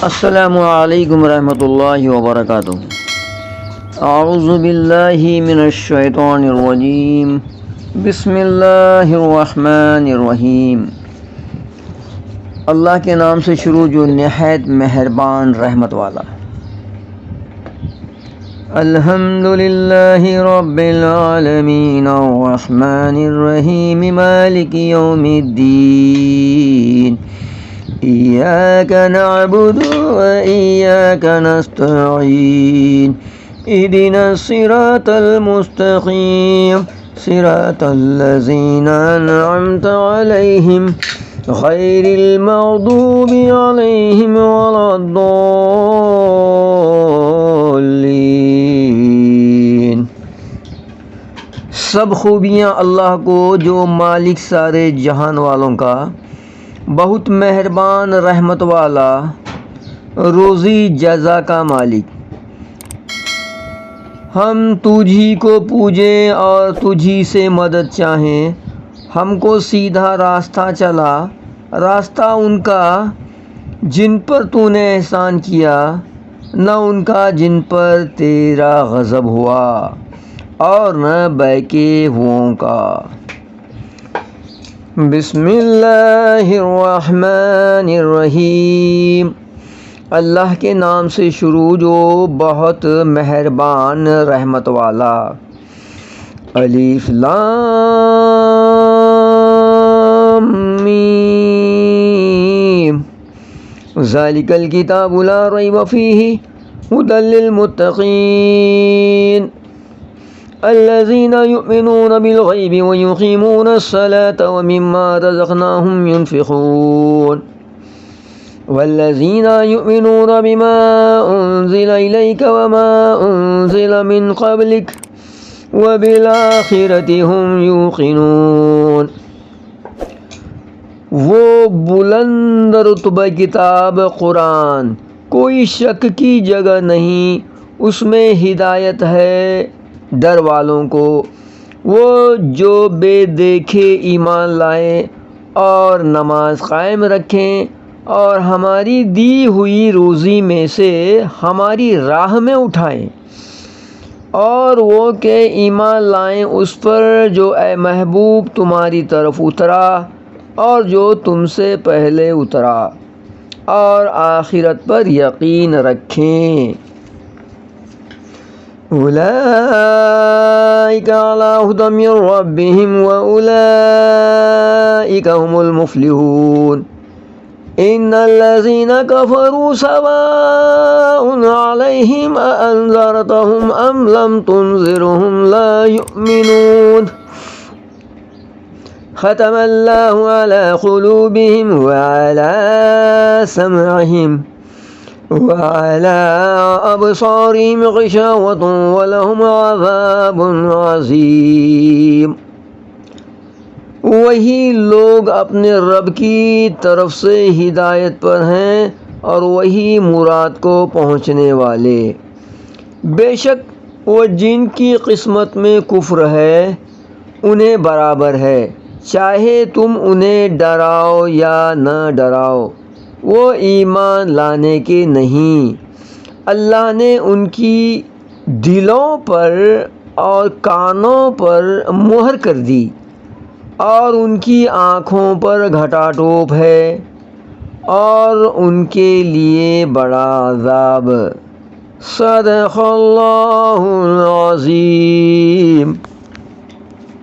السلام علیکم ورحمۃ اللہ وبرکاتہ۔ اعوذ باللہ من الشیطان الرجیم، بسم اللہ الرحمن الرحیم۔ اللہ کے نام سے شروع جو نہایت مہربان رحمت والا۔ الحمد للہ رب العالمین الرحمن الرحیم مالک یوم الدین، ایاک نعبد و ایاک نستعین، اہدنا الصراط المستقیم، صراط الذین انعمت علیہم غیر المغضوب علیہم ولا الضالین۔ سب خوبیاں اللہ کو جو مالک سارے جہان والوں کا، بہت مہربان رحمت والا، روزی جزا کا مالک۔ ہم تجھی کو پوجیں اور تجھی سے مدد چاہیں۔ ہم کو سیدھا راستہ چلا، راستہ ان کا جن پر تو نے احسان کیا، نہ ان کا جن پر تیرا غضب ہوا، اور نہ بیکے ہووں کا۔ بسم اللہ الرحمن الرحیم۔ اللہ کے نام سے شروع جو بہت مہربان رحمت والا۔ الف لام میم، ذالک الکتاب لا ریب فیہ ھدی للمتقین، الذین یؤمنون بالغیب ویقیمون الصلاة ومما رزقناہم ینفقون، والذین یؤمنون بما انزل الیک وما انزل من قبلک وبالآخرۃ ھم یوقنون۔ وہ بلند رتبہ کتاب قرآن، کوئی شک کی جگہ نہیں، اس میں ہدایت ہے ڈر والوں کو، وہ جو بے دیکھے ایمان لائیں اور نماز قائم رکھیں اور ہماری دی ہوئی روزی میں سے ہماری راہ میں اٹھائیں، اور وہ کہ ایمان لائیں اس پر جو اے محبوب تمہاری طرف اترا اور جو تم سے پہلے اترا، اور آخرت پر یقین رکھیں۔ اولئک علی ھدی من ربہم واولئک ھم المفلحون۔ ان الذین کفروا سواء علیہم اانذرتہم ام لم تنذرہم لا یؤمنون۔ ختم اللہ علی قلوبہم وعلی سمعہم وعلی ابصارہم غشاوۃ ولہم عذاب عظیم۔ وہی لوگ اپنے رب کی طرف سے ہدایت پر ہیں اور وہی مراد کو پہنچنے والے۔ بے شک وہ جن کی قسمت میں کفر ہے انہیں برابر ہے، چاہے تم انہیں ڈراؤ یا نہ ڈراؤ، وہ ایمان لانے کے نہیں۔ اللہ نے ان کی دلوں پر اور کانوں پر مہر کر دی، اور ان کی آنکھوں پر گھٹا ٹوپ ہے، اور ان کے لیے بڑا عذاب۔ صدق اللہ العظیم۔